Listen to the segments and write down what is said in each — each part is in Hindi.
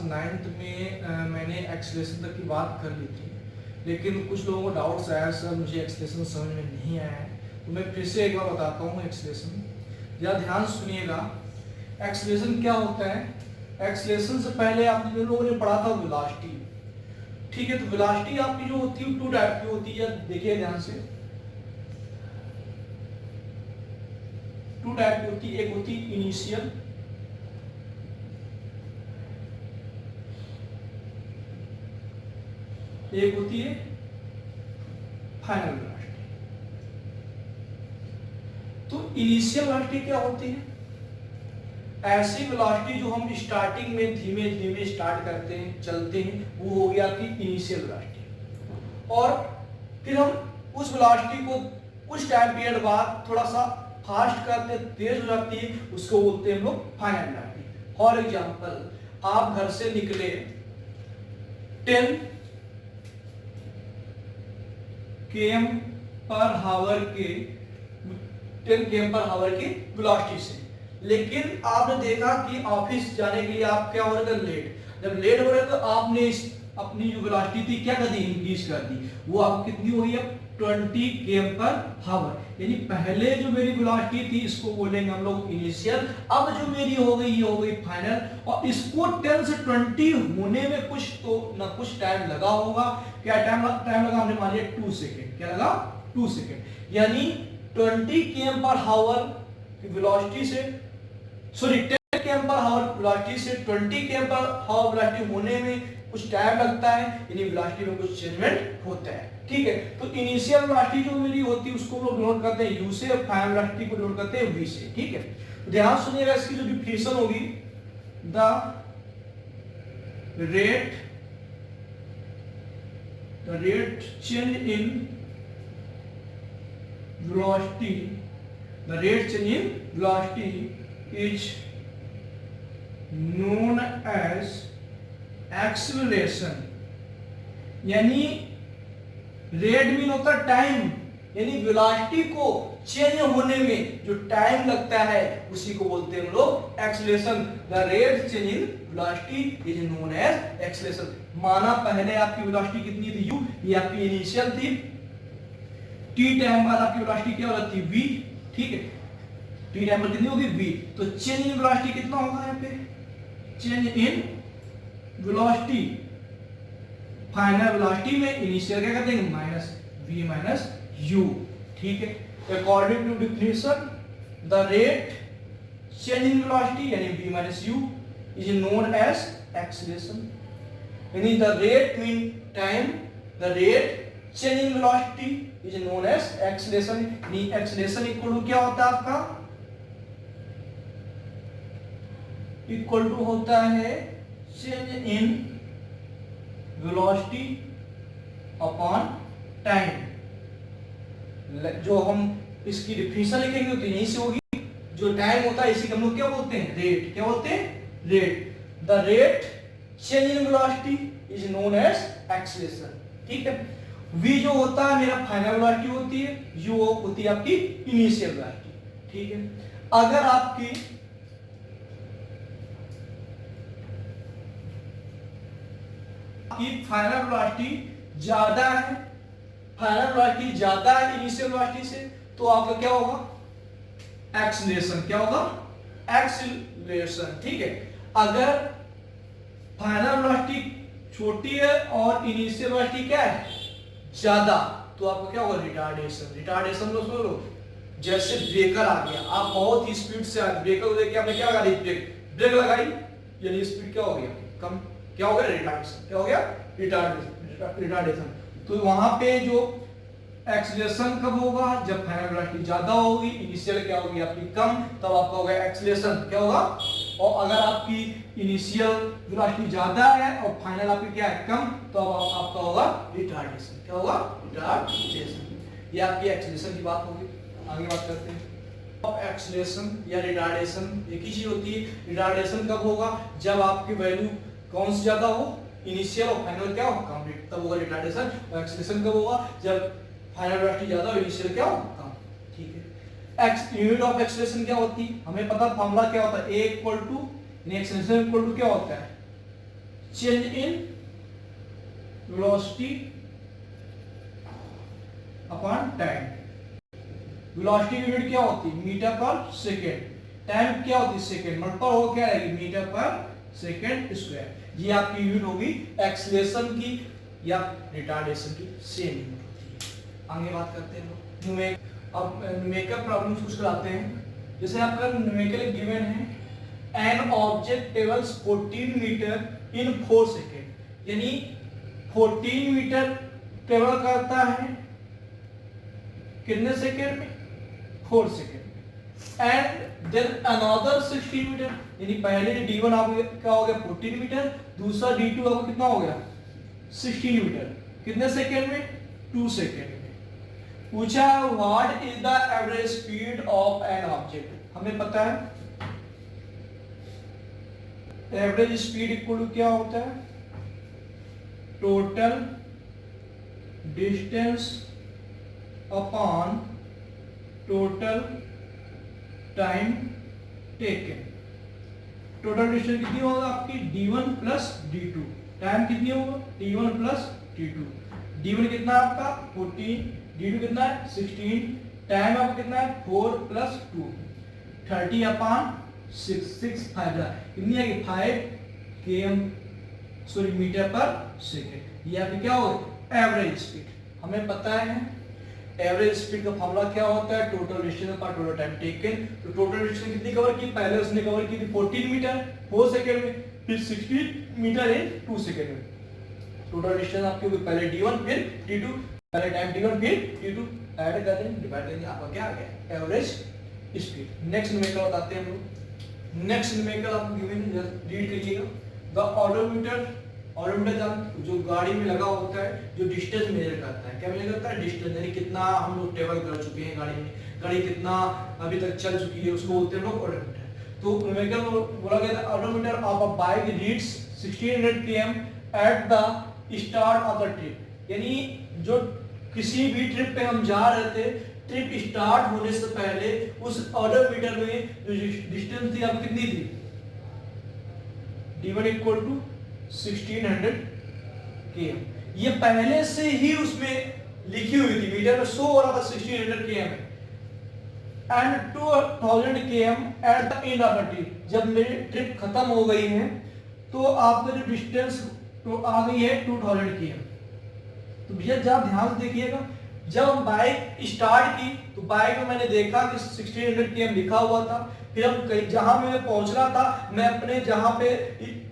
नाइन्थ में मैंने एक्सेलरेशन तक की बात कर ली थी, लेकिन कुछ लोगों को डाउट्स आया सर मुझे एक्सेलरेशन समझ में नहीं आया है, तो मैं फिर से एक बार बताता हूँ एक्सेलरेशन। जरा ध्यान सुनिएगा, एक्सेलरेशन क्या होता है। एक्सेलरेशन से पहले आप लोगों ने पढ़ा था वेलोसिटी, ठीक है। तो वेलोसिटी आपकी जो होती है टू टाइप की होती है, देखिए ध्यान से, टू टाइप की होती है। एक होती है इनिशियल, एक होती है फाइनल वेलोसिटी। तो इनिशियल वेलोसिटी क्या होती है? ऐसी वेलोसिटी जो हम स्टार्टिंग में धीमे धीमे स्टार्ट करते हैं, चलते हैं, वो हो गया आपकी इनिशियल वेलोसिटी। और फिर हम उस वेलोसिटी को कुछ टाइम पीरियड बाद थोड़ा सा फास्ट करते, तेज हो जाती है, उसको बोलते हैं हम लोग फाइनल वेलोसिटी। फॉर एग्जांपल, आप घर से निकले 10 km पर हावर के 10 km पर हावर की वेलोसिटी से, लेकिन आपने देखा कि ऑफिस जाने के लिए आप क्या हो रहे थे, लेट। जब लेट हो रहे तो आपने अपनी जो वेलोसिटी थी क्या कर दी, इंक्रीज कर दी। वो आप कितनी हो गई, अब 20 km पर हावर। यानी पहले जो मेरी वेलोसिटी थी इसको बोलेंगे हम लोग इनिशियल, अब जो मेरी हो गई ये हो गई फाइनल। और इसको 10 से 20 होने में कुछ तो ना कुछ टाइम लगा होगा। क्या टाइम लगा, हमने मान लिया 2 सेकेंड। क्या लगा, 2 सेकेंड। यानी 20 km पर हावर की वेलोसिटी से, सॉरी 10 km पर हावर वेलोसिटी से 20 km पर हावर वेलोसिटी होने में कुछ टाइम लगता है, यानी वेलोसिटी में कुछ चेंजमेंट होता है, ठीक है। तो इनिशियल वेलोसिटी जो मेरी होती है उसको लोग डिनोट करते हैं u से, और फाइनल वेलोसिटी को डिनोट करते हैं v से, ठीक है। तो ध्यान सुनिएगा, इसकी जो डिफिनेशन होगी, the rate change in velocity, the rate change in velocity is known as acceleration। यानी रेट मीन होता है टाइम, यानी वेलोसिटी को चेंज होने में जो टाइम लगता है उसी को बोलते हैं हम लोग acceleration. The rate change in velocity is known as acceleration. माना पहले आपकी वेलोसिटी कितनी थी, u, ये आपकी इनिशियल थी, t टाइम बाद आपकी वेलोसिटी क्या हो जाती है, v, ठीक है। t टाइम पर कितनी होगी, v। तो चेंज इन वेलोसिटी कितना होगा यहाँ पे, change in velocity, final velocity में इनिशियल क्या कर देंगे, माइनस v माइनस u, ठीक है। According to definition, the rate change in velocity यानी v minus u is known as acceleration. यानी the rate mean time, the rate change in velocity is known as acceleration. यानी एक्सेलरेशन इक्वल टू क्या होता है आपका, इक्वल टू होता है change in velocity upon time. जो हम इसकी डिफिनेशन लिखेंगे तो यहीं से होगी। जो टाइम होता है इसी को हम लोग क्या बोलते हैं, रेट। क्या बोलते हैं, rate. The rate change in velocity is known as acceleration, ठीक है। v जो होता है मेरा फाइनल वेलोसिटी होती है, u होती है आपकी इनिशियल वेलोसिटी, ठीक है। अगर आपकी फाइनल वेलोसिटी ज्यादा है, फाइनल वेलोसिटी ज्यादा है इनिशियल वेलोसिटी से, तो आपका क्या होगा, एक्सेलरेशन। क्या होगा, एक्सेलरेशन, ठीक है। अगर फाइनल वेलोसिटी छोटी है और इनिशियल वेलोसिटी क्या है, ज्यादा, तो आपको क्या होगा, रिटार्डेशन। रिटार्डेशन लो सुनो, जैसे ब्रेकर आ गया, आप बहुत ही स्पीड से ब्रेकर को देखिए, आपने क्या लगा दी, ब्रेक लगाई, यानी स्पीड क्या हो गया, कम। क्या हो गया, रिटार्डेशन। क्या हो गया, रिटार्डेशन। तो वहां पे जो एक्सेलरेशन कब होगा, जब फाइनल वेलोसिटी ज्यादा होगी, इनिशियल क्या होगी आपकी कम, तब आपका होगा एक्सेलरेशन। क्या होगा, और अगर आपकी इनिशियल वेलोसिटी ज्यादा है और फाइनल आपकी क्या है, कम, तो अब आपका होगा रिटार्डेशन। क्या होगा, रिटार्डेशन। ये आपकी एक्सेलरेशन की बात होगी। आगे बात करते हैं। अब एक्सेलरेशन या रिटार्डेशन एक ही चीज होती है। रिटार्डेशन कब होगा, जब आपकी वैल्यू कौन सी ज्यादा हो, इनिशियल और फाइनल क्या हो, कम, तब होगा रिटार्डेशन। और एक्सेलरेशन कब होगा, जब फाइनल वेलोसिटी ज्यादा और इनिशियल क्या हो, कम, ठीक है। यूनिट ऑफ एक्सेलरेशन क्या होती है, हमें पता, फॉर्मूला क्या होता है, a equal to, acceleration equal to क्या होता है, change in velocity upon time. Velocity की यूनिट क्या होती है? मीटर पर सेकेंड। टाइम क्या होती है? सेकेंड। मल्टीपल हो क्या रहेगी? मीटर पर सेकेंड स्क्वायर। ये आपकी यूनिट होगी एक्सीलरेशन की या रिटार्डेशन की, सेम यूनिट होती है। आगे बात करते हैं लोग। अब न्यूमेरिकल प्रॉब्लम्स कुछ कराते हैं। जैसे आपका न्यूमेरिकल गिवन है, an object travels 14 metre in 4 second, यानी 14 मीटर ट्रेवल करता है कितने सेकेंड में? 4 second. And then another 16 metre, यानी पहले D1 आपका क्या हो गया? 14 मीटर, दूसरा D2 आपका कितना हो गया? 16 मीटर। कितने सेकेंड में? 2 सेकेंड में। पूछा what is the average speed of an object. हमें पता है एवरेज स्पीड इक्वल टू क्या होता है? Total distance upon total time taken. Total distance कितनी होगा आपकी? D1 plus D2। टाइम कितनी होगा? T1 plus T2। D1 कितना आपका? 14, D2 कितना है? 16। टाइम आपका कितना है? 4 प्लस 2, 30 अपॉन 6 5 कितनी आएगी? 5 km सॉरी मीटर पर सेकेंड। ये आपकी क्या होगा? Average speed. हमें पता है एवरेज स्पीड का फॉर्मूला क्या होता है? टोटल डिस्टेंस पर टोटल टाइम टेकन। तो टोटल डिस्टेंस कितनी कवर की? पहले उसने कवर की थी 14 मीटर 4 सेकंड में, फिर 16 मीटर इन 2 सेकंड में। टोटल डिस्टेंस आपकी होगी पहले D1 फिर D2, पहले टाइम D1 फिर D2, ऐड कर देंगे, डिवाइड करेंगे, आपका क्या आ गया? Average speed. नेक्स्ट न्यूमेरिकल बताते हैं हम लोग। नेक्स्ट न्यूमेरिकल आपको गिवन है, रीड करिएगा। द ऑडोमीटर, ऑडोमीटर जो गाड़ी में लगा होता है, जो डिस्टेंस मेजर करता है। क्या मेजर करता है? डिस्टेंस, यानी कितना हम लोग ट्रेवल कर चुके हैं गाड़ी में, गाड़ी कितना अभी तक चल चुकी है, उसको बोलते हैं लोग ऑडोमीटर। तो न्यूमेरिकल बोला गया था odometer of a bike reads 1600 km at the start of the trip. यानी जो किसी भी ट्रिप पे हम जा रहे थे, ट्रिप स्टार्ट होने से पहले उस ऑडोमीटर में जो डिस्टेंस थी अब कितनी थी? D1 equal to 1600 km। ये पहले से ही उसमें लिखी हुई थी, मीटर में शो हो रहा था 1600 km and 2000 km at the end of the trip. जब मेरी ट्रिप खत्म हो गई है तो आपका जो डिस्टेंस तो आ गई है 2000 km। तो भैया जब ध्यान से देखिएगा, जब हम बाइक स्टार्ट की तो बाइक में मैंने देखा कि 1600 km लिखा हुआ था। फिर हम कहीं जहां मैं पहुंचना था, मैं अपने जहां पे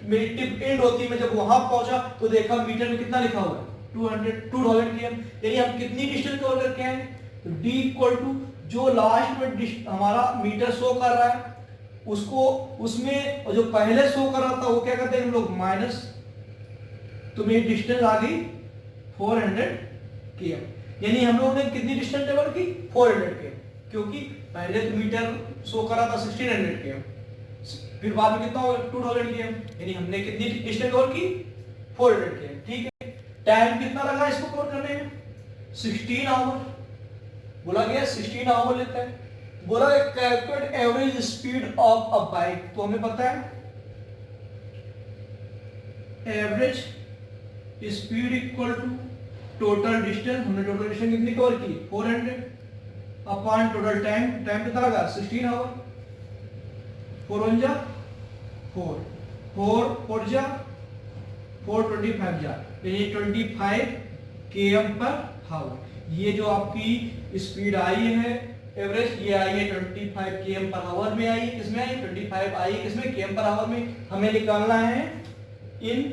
मेरी टिप एंड होती, मैं जब वहां पहुंचा तो देखा मीटर में कितना लिखा हुआ है? 2000 km। यानी हम कितनी डिस्टेंस कवर करके आए? तो D इक्वल टू जो लास्ट में हमारा मीटर शो कर रहा है उसको, उसमें जो पहले शो कर रहा था वो क्या करते हैं हम लोग? माइनस। तो मेरी डिस्टेंस आ गई 400 km। यानी हम लोगों ने कितनी डिस्टेंस कवर की? 400 km, क्योंकि पहले तो मीटर शो करा था 1600 km, फिर बाद में कितना हो गया? 2000 km। यानी हमने कितनी डिस्टेंस कवर की? 400 km। ठीक है। टाइम कितना लगा इसको कवर करने में? 16 आवर। बोला गया 16 आवर लेता है। बोला calculate average speed of a bike. तो हमें पता है average speed equal to total distance. हमने टोटल डिस्टेंस कितनी कवर की? 400 अपॉन टोटल टाइम। टाइम कितना लगा? 16 आवर। 4 1 जा 4, 4 4 जा 4, 25 जा, यानी 25 km पर हावर। ये जो आपकी स्पीड आई है एवरेज, ये आई है 25 km पर हावर में आई है। किसमें आई? 25 आई है किसमें? km पर हावर में। हमें निकालना है इन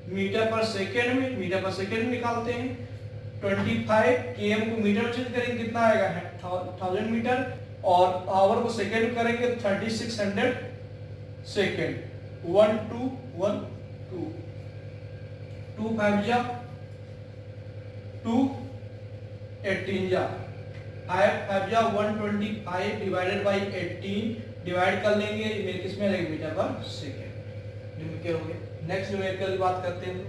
मीटर पर सेकेंड में। मीटर पर सेकेंड में निकालते हैं। 25 km को मीटर में चेंज करेंगे, कितना आएगा? 1000 मीटर, और आवर को सेकेंड में करेंगे 3600 सेकेंड। 1 2 1 2 2 5 जा 2 18 जा 5 5 जा 125 डिवाइडेड बाय 18 डिवाइड कर लेंगे, मेरे किसमें रहेगा? मीटर पर सेकेंड। क्या हो गया? नेक्स्ट न्यूमेरिकल की बात करते हैं।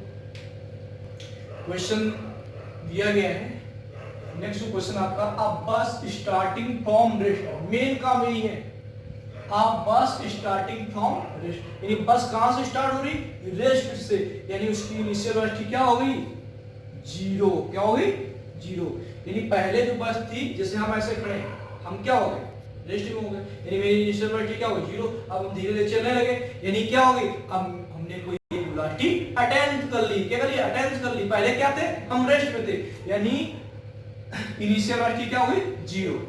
क्वेश्चन दिया गया है। नेक्स्ट क्वेश्चन आपका, अब बस स्टार्टिंग फ्रॉम रेस्ट। मेन काम यही है, आप बस स्टार्टिंग फ्रॉम रेस्ट, यानी बस कहां से स्टार्ट हो रही, रेस्ट से, यानी उसकी इनिशियल वेलोसिटी क्या हो गई, जीरो। क्या हो गई, जीरो। यानी पहले जो बस थी, जैसे हम ऐसे खड़े हैं, हम क्या हो गए, रेस्ट में हो गए, यानी मेरी इनिशियल वेलोसिटी क्या हो गई, जीरो। अब हम धीरे धीरे चलने लगे, यानी क्या हो गई, अब हमने कोई वेलोसिटी अटेंड कर ली। क्या कर ली, अटेंड कर ली। पहले क्या थे, हम रेस्ट में थे, यानी इनिशियल वेलोसिटी क्या हो गई, जीरो।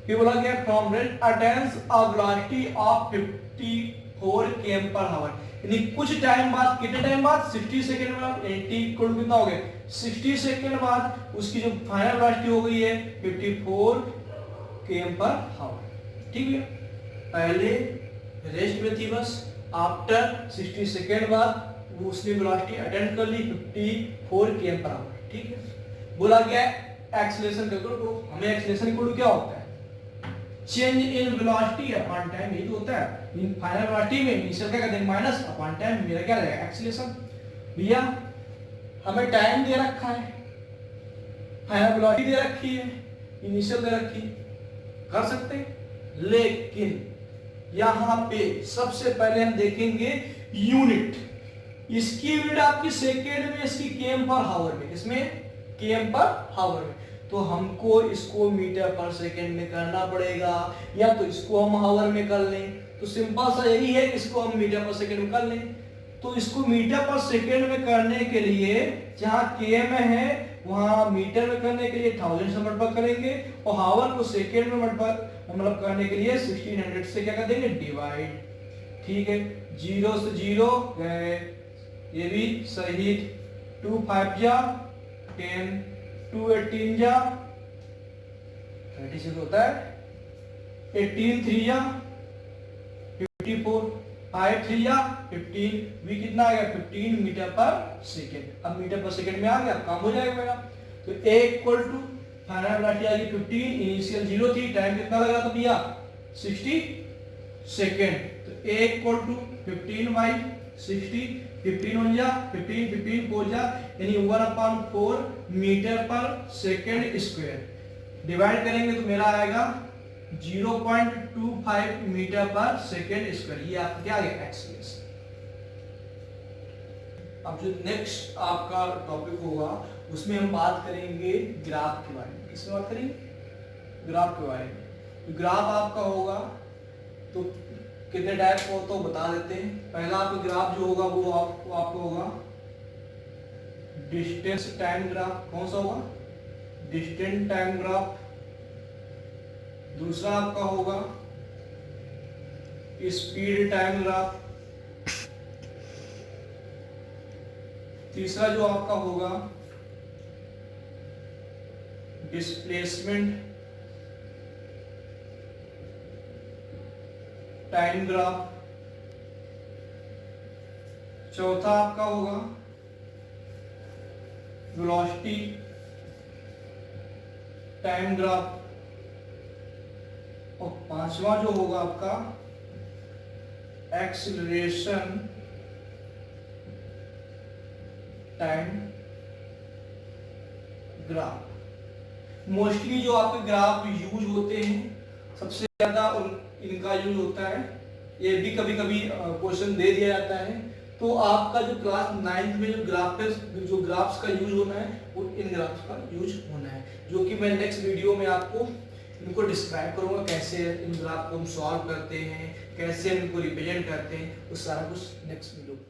फिर बोला गया from rest attains a velocity of 54 km per hour, यानी कुछ टाइम बाद, कितने टाइम बाद, 60 सेकंड बाद, 80 इक्वल कितना हो गया, 60 सेकंड बाद उसकी जो फाइनल वेलोसिटी हो गई है 54 km पर आवर। ठीक है, पहले रेस्ट में थी बस, आफ्टर 60 सेकंड बाद वो उसने वेलोसिटी अटेंड कर ली 54 km पर आवर। ठीक है, बोला गया एक्सीलरेशन कैलकुलेट करो। हमें एक्सीलरेशन इक्वल क्या होता है, change in velocity upon time, यही तो होता है। इन फाइनल वेलोसिटी में इनिशियल क्या कहते हैं, माइनस अपॉन टाइम, मेरा क्या रहेगा, एक्सीलरेशन। भैया हमें टाइम दे रखा है, फाइनल वेलोसिटी दे रखी है, इनिशियल दे रखी है, कर सकते हैं। लेकिन यहां पे सबसे पहले हम देखेंगे यूनिट, इसकी यूनिट आपकी सेकेंड में, इसकी केएम पर हावर में, इसमें केएम पर हावर में। तो हमको इसको मीटर पर सेकंड में करना पड़ेगा, या तो इसको हम हावर में कर लें। तो सिंपल सा यही है, इसको हम मीटर पर सेकंड में कर लें। तो इसको मीटर पर सेकंड में करने के लिए जहां केएम है वहां मीटर में करने के लिए 1000 से मल्टीप्लाई करेंगे, और हावर को सेकंड में मतलब करने के लिए 1600 से क्या कर देंगे, डिवाइड। ठीक है, 0 से 0 गए, ये भी सही, 2 5 जा 10, 2 18 जा 36 होता है, 18 3 जा 54, 5 3 जा 15, भी कितना आ गया, 15 मीटर पर सेकेंड। अब मीटर पर सेकेंड में आ गया, काम हो जाएगा मेरा। तो A equal to final velocity आ गई 15, इनिशियल 0 थी, टाइम कितना लगा था भैया, 60 सेकेंड। तो A इक्वल टू 15 बाई 60, 15 1 जा 15, 15 4 जा, यानी 1/4 मीटर पर सेकेंड स्क्वायर। डिवाइड करेंगे तो मेरा आएगा 0.25 मीटर पर सेकेंड स्क्वायर। ये आपका क्या आ गया, एक्सीलरेशन। अब जो नेक्स्ट आपका टॉपिक होगा उसमें हम बात करेंगे ग्राफ के बारे में। किसमें बात करेंगे, ग्राफ के बारे में। तो ग्राफ आपका होगा तो कितने टाइप का हो तो बता देते हैं। पहला आपका ग्राफ जो होगा वो आपको होगा डिस्टेंस टाइम ग्राफ। कौन सा होगा, डिस्टेंस टाइम ग्राफ। दूसरा आपका होगा स्पीड टाइम ग्राफ। तीसरा जो आपका होगा डिस्प्लेसमेंट टाइम ग्राफ। चौथा आपका होगा वेलोसिटी टाइम ग्राफ। और पांचवा जो होगा आपका एक्सीलरेशन टाइम ग्राफ। मोस्टली जो आपके ग्राफ यूज होते हैं सबसे ज्यादा इनका यूज होता है, ये भी कभी कभी क्वेश्चन दे दिया जाता है। तो आपका जो क्लास 9th में जो ग्राफ्स का यूज होना है वो इन ग्राफ्स का यूज होना है, जो कि मैं नेक्स्ट वीडियो में आपको इनको डिस्क्राइब करूंगा, कैसे इन ग्राफ को हम सॉल्व करते हैं, कैसे हम इनको रिप्रेजेंट करते हैं, वो सारा कुछ नेक्स्ट वीडियो में।